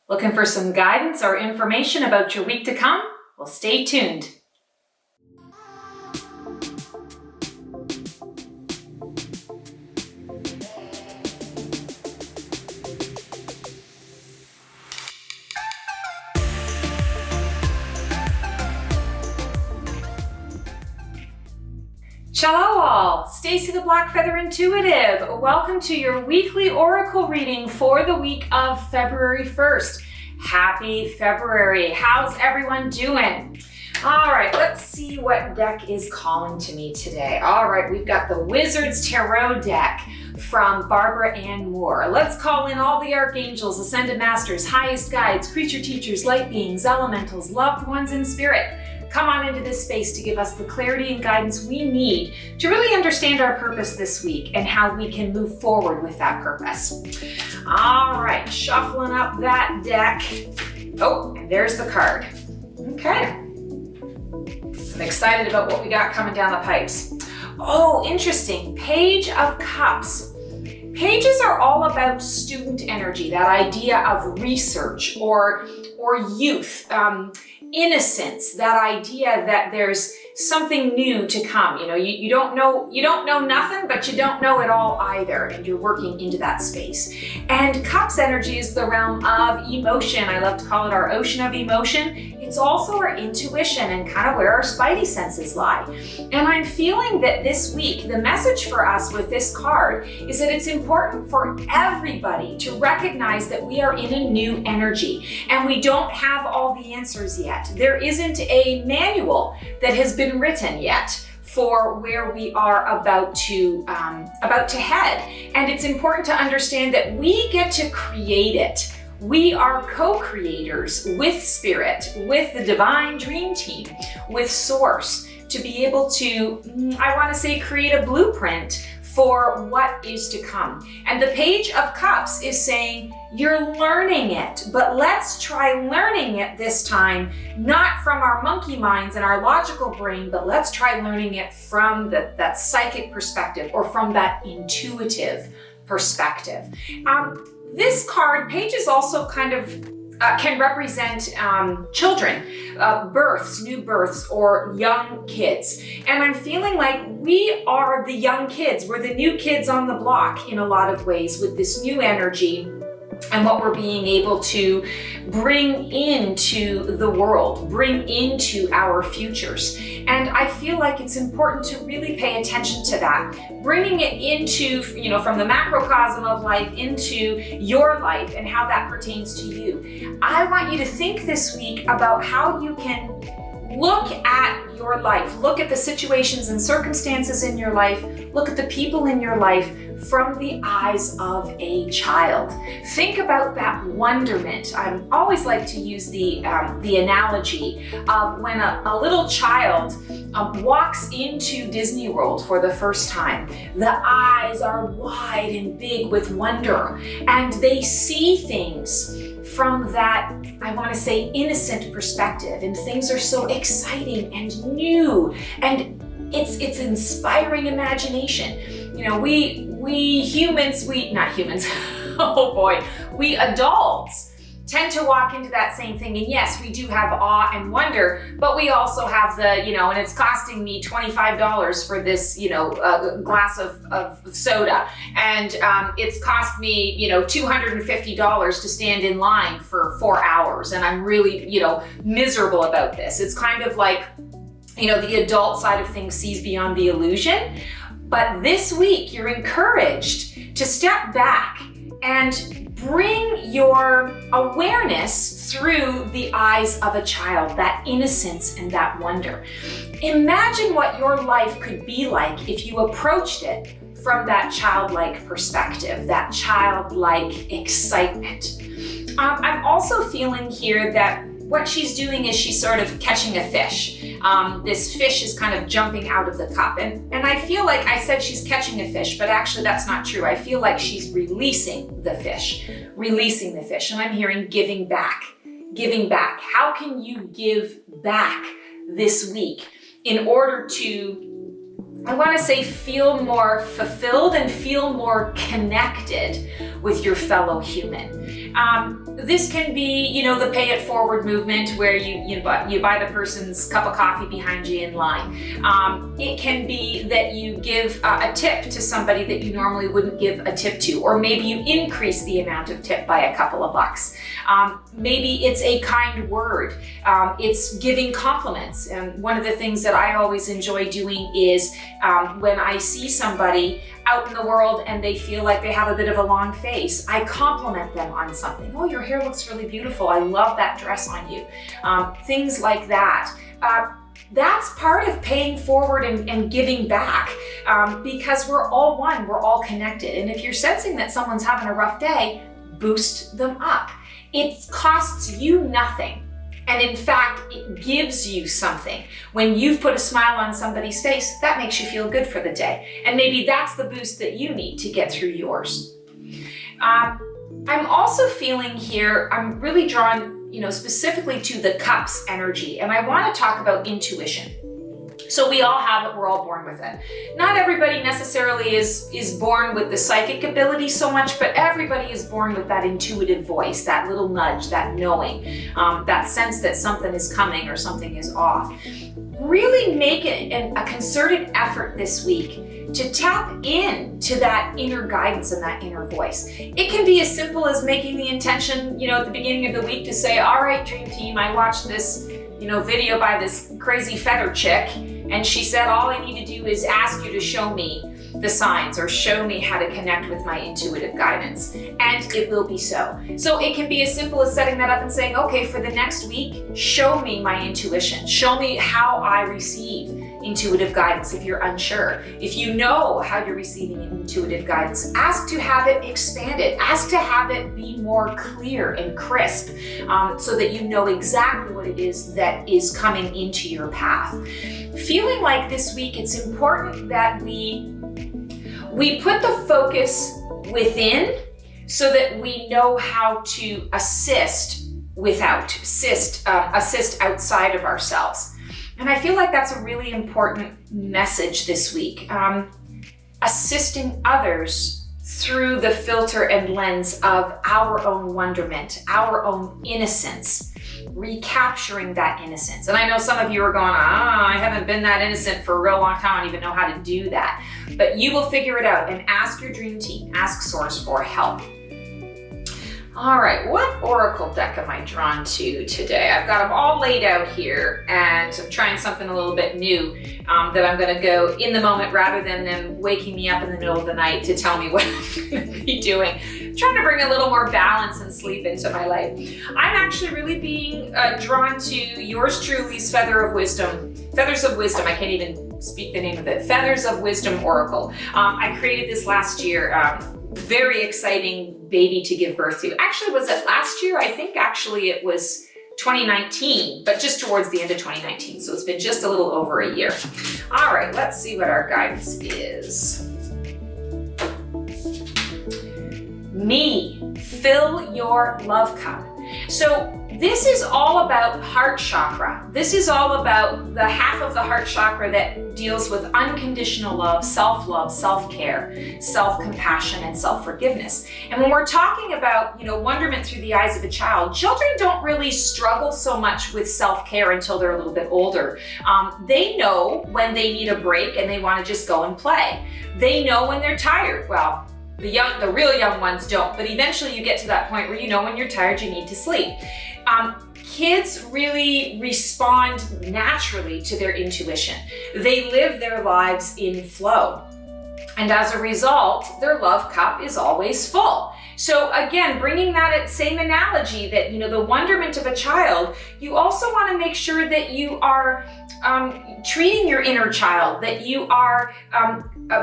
Looking for some guidance or information about your week to come? Well, stay tuned. Shalom all! Stacy the Black Feather Intuitive. Welcome to your weekly oracle reading for the week of February 1st. Happy February. How's everyone doing? All right, let's see what deck is calling to me today. All right, we've got the Wizard's Tarot deck from Barbara Ann Moore. Let's call in all the archangels, ascended masters, highest guides, creature teachers, light beings, elementals, loved ones in spirit. Come on into this space to give us the clarity and guidance we need to really understand our purpose this week and how we can move forward with that purpose. All right, shuffling up that deck. Oh, and there's the card. Okay. I'm excited about what we got coming down the pipes. Oh, interesting. Page of Cups. Pages are all about student energy, that idea of research or youth. Innocence, that idea that there's something new to come. You don't know nothing, but you don't know it all either, and you're working into that space. And Cups energy is the realm of emotion. I love to call it our ocean of emotion. It's also our intuition and kind of where our spidey senses lie. And I'm feeling that this week, the message for us with this card is that it's important for everybody to recognize that we are in a new energy and we don't have all the answers yet. There isn't a manual that has been written yet for where we are about to head. And it's important to understand that we get to create it. We are co-creators with Spirit, with the Divine Dream Team, with Source, to be able to, create a blueprint for what is to come. And the Page of Cups is saying, you're learning it, but let's try learning it this time, not from our monkey minds and our logical brain, but let's try learning it from that psychic perspective or from that intuitive perspective. This card, pages also kind of can represent children, new births, or young kids. And I'm feeling like we are the young kids. We're the new kids on the block in a lot of ways with this new energy and what we're being able to bring into the world, bring into our futures. And I feel like it's important to really pay attention to that, bringing it into, from the macrocosm of life into your life and how that pertains to you. I want you to think this week about how you can look at your life, look at the situations and circumstances in your life, look at the people in your life from the eyes of a child. Think about that wonderment. I always like to use the analogy of when a little child walks into Disney World for the first time. The eyes are wide and big with wonder, and they see things from that, innocent perspective, and things are so exciting and new, and it's inspiring imagination. We adults tend to walk into that same thing, and yes, we do have awe and wonder, but we also have and it's costing me $25 for this, glass of soda, and it's cost me, $250 to stand in line for 4 hours, and I'm really, miserable about this. It's kind of like, the adult side of things sees beyond the illusion. But this week, you're encouraged to step back and bring your awareness through the eyes of a child, that innocence and that wonder. Imagine what your life could be like if you approached it from that childlike perspective, that childlike excitement. I'm also feeling here that what she's doing is she's sort of catching a fish. This fish is kind of jumping out of the cup. And I feel like I said she's catching a fish, but actually that's not true. I feel like she's releasing the fish. And I'm hearing giving back. How can you give back this week in order to, feel more fulfilled and feel more connected with your fellow human? this can be, the pay it forward movement where you buy the person's cup of coffee behind you in line. It can be that you give a tip to somebody that you normally wouldn't give a tip to, or maybe you increase the amount of tip by a couple of bucks. Maybe it's a kind word. It's giving compliments. And one of the things that I always enjoy doing is when I see somebody out in the world and they feel like they have a bit of a long face, I compliment them on something. Oh, your hair looks really beautiful. I love that dress on you. Things like that. That's part of paying forward and giving back, because we're all one, we're all connected. And if you're sensing that someone's having a rough day, boost them up. It costs you nothing. And in fact, it gives you something. When you've put a smile on somebody's face, that makes you feel good for the day. And maybe that's the boost that you need to get through yours. I'm also feeling here, I'm really drawn, specifically to the cups energy. And I want to talk about intuition. So we all have it, we're all born with it. Not everybody necessarily is born with the psychic ability so much, but everybody is born with that intuitive voice, that little nudge, that knowing, that sense that something is coming or something is off. Really make it a concerted effort this week to tap into that inner guidance and that inner voice. It can be as simple as making the intention, at the beginning of the week to say, all right, Dream Team, I watched this video by this crazy feather chick, and she said, all I need to do is ask you to show me the signs or show me how to connect with my intuitive guidance, and it will be so. So it can be as simple as setting that up and saying, okay, for the next week, show me my intuition. Show me how I receive intuitive guidance if you're unsure. If you know how you're receiving intuitive guidance, ask to have it expanded. Ask to have it be more clear and crisp, so that you know exactly what it is that is coming into your path. Feeling like this week, it's important that we put the focus within so that we know how to assist outside of ourselves. And I feel like that's a really important message this week. Assisting others through the filter and lens of our own wonderment, our own innocence, recapturing that innocence. And I know some of you are going, I haven't been that innocent for a real long time. I don't even know how to do that. But you will figure it out, and ask your dream team, ask Source for help. All right, what oracle deck am I drawn to today? I've got them all laid out here, and I'm trying something a little bit new that I'm going to go in the moment rather than them waking me up in the middle of the night to tell me what I'm going to be doing. I'm trying to bring a little more balance and sleep into my life. I'm actually really being drawn to yours truly's Feathers of Wisdom. I can't even speak the name of it. Feathers of Wisdom Oracle. I created this last year. Very exciting baby to give birth to. Actually, was it last year? I think actually it was 2019, but just towards the end of 2019. So it's been just a little over a year. All right, let's see what our guidance is. Me, fill your love cup. So this is all about heart chakra. This is all about the half of the heart chakra that deals with unconditional love, self-care, self-compassion, and self-forgiveness. And when we're talking about, wonderment through the eyes of a child, children don't really struggle so much with self-care until they're a little bit older. They know when they need a break and they want to just go and play. They know when they're tired. Well, the real young ones don't, but eventually you get to that point where when you're tired, you need to sleep. Kids really respond naturally to their intuition. They live their lives in flow. And as a result, their love cup is always full. So again, bringing that same analogy that, the wonderment of a child, you also want to make sure that you are treating your inner child, that you are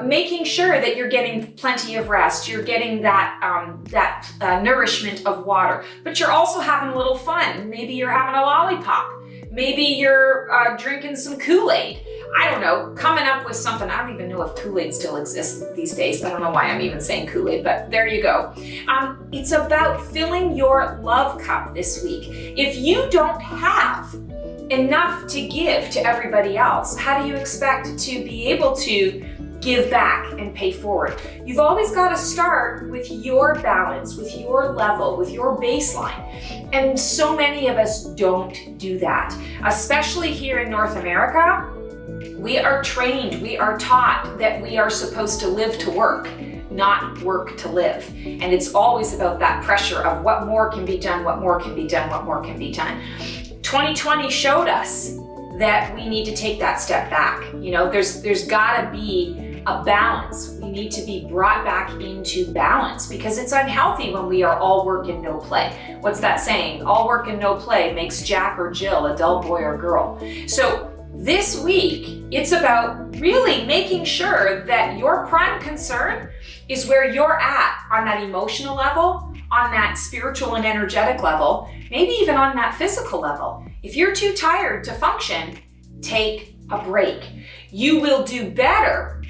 making sure that you're getting plenty of rest, you're getting that nourishment of water, but you're also having a little fun. Maybe you're having a lollipop. Maybe you're drinking some Kool-Aid. I don't know, coming up with something. I don't even know if Kool-Aid still exists these days. I don't know why I'm even saying Kool-Aid, but there you go. It's about filling your love cup this week. If you don't have enough to give to everybody else, how do you expect to be able to give back and pay forward. You've always got to start with your balance, with your level, with your baseline. And so many of us don't do that, especially here in North America. We are trained, we are taught that we are supposed to live to work, not work to live. And it's always about that pressure of what more can be done, what more can be done, what more can be done. 2020 showed us that we need to take that step back. You know, there's gotta be a balance. We need to be brought back into balance because it's unhealthy when we are all work and no play. What's that saying? All work and no play makes Jack or Jill a dull boy or girl. So this week, it's about really making sure that your prime concern is where you're at on that emotional level, on that spiritual and energetic level, maybe even on that physical level. If you're too tired to function, take a break. You will do better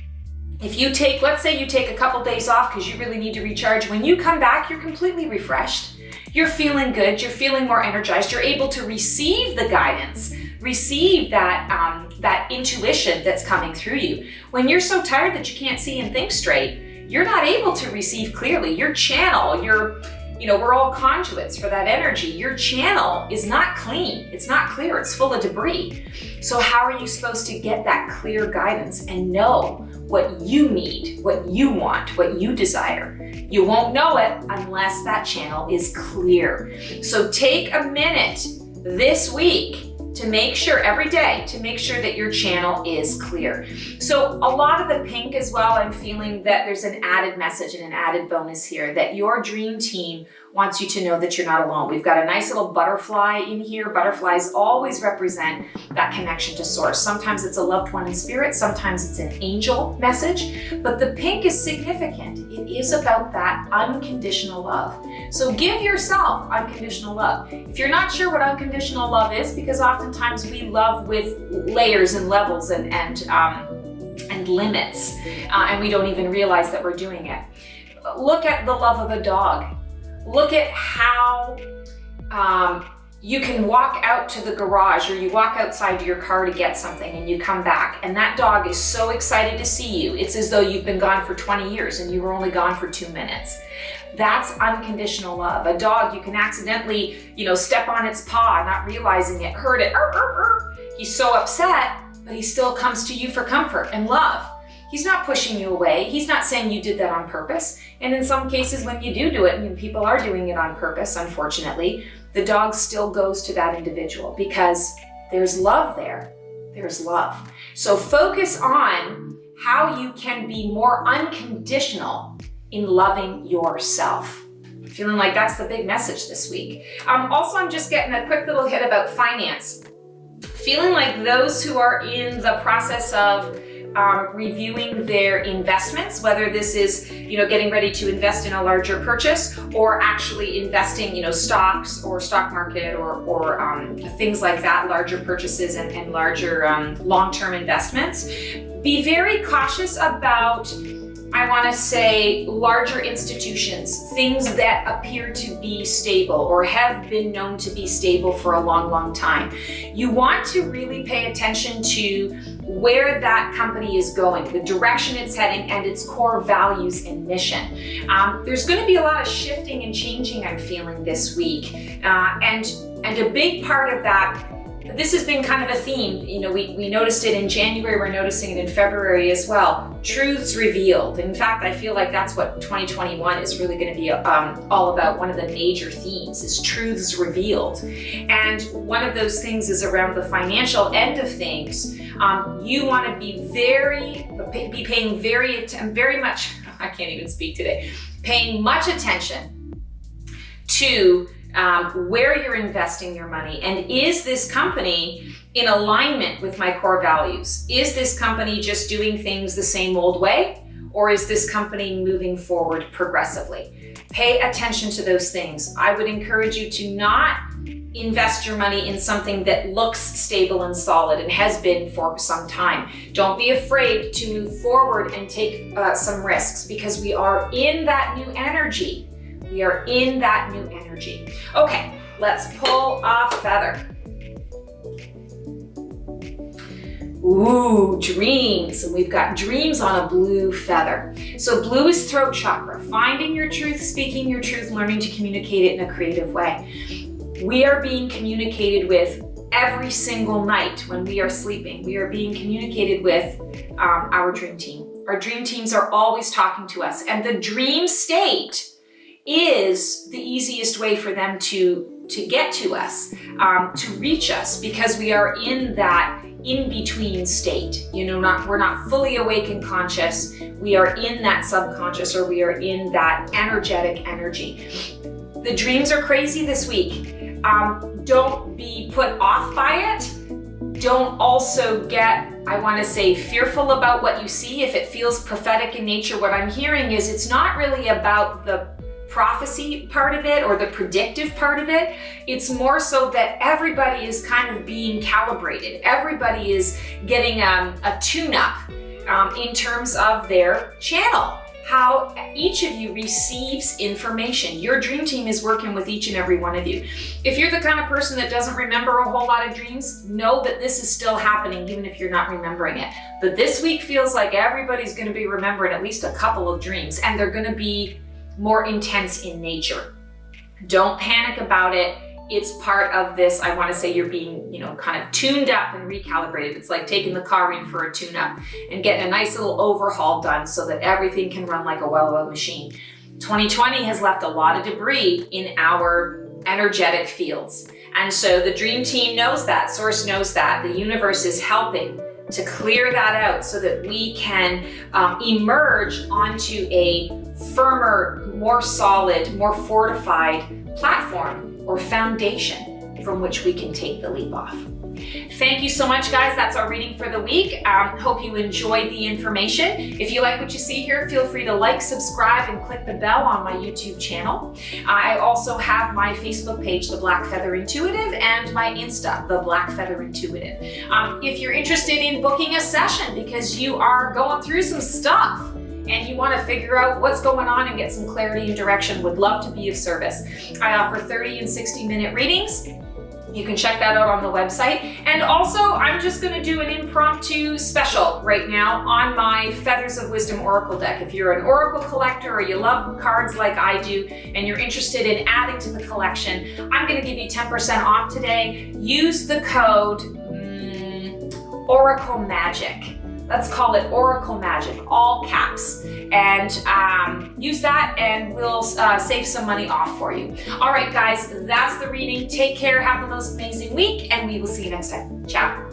if you take, let's say you take a couple days off because you really need to recharge. When you come back, you're completely refreshed. You're feeling good, you're feeling more energized, you're able to receive the guidance, receive that intuition that's coming through you. When you're so tired that you can't see and think straight, you're not able to receive clearly. Your channel, we're all conduits for that energy. Your channel is not clean, it's not clear, it's full of debris. So how are you supposed to get that clear guidance and know what you need, what you want, what you desire? You won't know it unless that channel is clear. So take a minute this week to make sure, every day, to make sure that your channel is clear. So a lot of the pink as well, I'm feeling that there's an added message and an added bonus here that your dream team wants you to know that you're not alone. We've got a nice little butterfly in here. Butterflies always represent that connection to source. Sometimes it's a loved one in spirit, sometimes it's an angel message, but the pink is significant. It is about that unconditional love. So give yourself unconditional love. If you're not sure what unconditional love is, because oftentimes we love with layers and levels and limits, and we don't even realize that we're doing it. Look at the love of a dog. Look at how you can walk out to the garage or you walk outside to your car to get something and you come back and that dog is so excited to see you. It's as though you've been gone for 20 years and you were only gone for 2 minutes. That's unconditional love. A dog, you can accidentally, step on its paw, not realizing it, hurt it. He's so upset, but he still comes to you for comfort and love. He's not pushing you away. He's not saying you did that on purpose. And in some cases, when you do it, and people are doing it on purpose, unfortunately, the dog still goes to that individual because there's love there. There's love. So focus on how you can be more unconditional in loving yourself. Feeling like that's the big message this week. Also, I'm just getting a quick little hit about finance. Feeling like those who are in the process of reviewing their investments, whether this is, getting ready to invest in a larger purchase or actually investing, stocks or stock market or things like that, larger purchases and larger long-term investments. Be very cautious about, I want to say, larger institutions, things that appear to be stable or have been known to be stable for a long, long time. You want to really pay attention to where that company is going, the direction it's heading, and its core values and mission. There's going to be a lot of shifting and changing, I'm feeling, this week. And a big part of that, this has been kind of a theme. We noticed it in January, we're noticing it in February as well. Truths revealed. In fact, I feel like that's what 2021 is really going to be all about. One of the major themes is truths revealed. And one of those things is around the financial end of things. You want to be paying very much, I can't even speak today, paying much attention to where you're investing your money, and is this company in alignment with my core values? Is this company just doing things the same old way, or is this company moving forward progressively? Pay attention to those things. I would encourage you to not invest your money in something that looks stable and solid and has been for some time. Don't be afraid to move forward and take some risks, because we are in that new energy. We are in that new energy. Okay, let's pull a feather. Ooh, dreams. And we've got dreams on a blue feather. So blue is throat chakra, finding your truth, speaking your truth, learning to communicate it in a creative way. We are being communicated with every single night when we are sleeping. We are being communicated with our dream team. Our dream teams are always talking to us, and the dream state is the easiest way for them to get to us, to reach us, because we are in that in-between state. We're not fully awake and conscious. We are in that subconscious, or we are in that energetic energy. The dreams are crazy this week. Don't be put off by it. Don't also get, I want to say, fearful about what you see. If it feels prophetic in nature, what I'm hearing is it's not really about the prophecy part of it or the predictive part of it. It's more so that everybody is kind of being calibrated. Everybody is getting a tune-up in terms of their channel, how each of you receives information. Your dream team is working with each and every one of you. If you're the kind of person that doesn't remember a whole lot of dreams, know that this is still happening even if you're not remembering it. But this week feels like everybody's going to be remembering at least a couple of dreams, and they're going to be more intense in nature. Don't panic about it. It's part of this, I want to say, you're being, kind of tuned up and recalibrated. It's like taking the car in for a tune-up and getting a nice little overhaul done so that everything can run like a well-oiled machine. 2020 has left a lot of debris in our energetic fields. And so the dream team knows that, Source knows that, the universe is helping to clear that out so that we can emerge onto a firmer, more solid, more fortified platform or foundation from which we can take the leap off. Thank you so much, guys. That's our reading for the week. Hope you enjoyed the information. If you like what you see here, feel free to like, subscribe, and click the bell on my YouTube channel. I also have my Facebook page, The Black Feather Intuitive, and my Insta, The Black Feather Intuitive. If you're interested in booking a session because you are going through some stuff and you want to figure out what's going on and get some clarity and direction, would love to be of service. I offer 30 and 60-minute readings. You can check that out on the website. And also, I'm just going to do an impromptu special right now on my Feathers of Wisdom Oracle deck. If you're an Oracle collector or you love cards like I do and you're interested in adding to the collection, I'm going to give you 10% off today. Use the code Oracle Magic. Let's call it Oracle Magic, all caps. And use that and we'll save some money off for you. All right, guys, that's the reading. Take care, have the most amazing week, and we will see you next time. Ciao.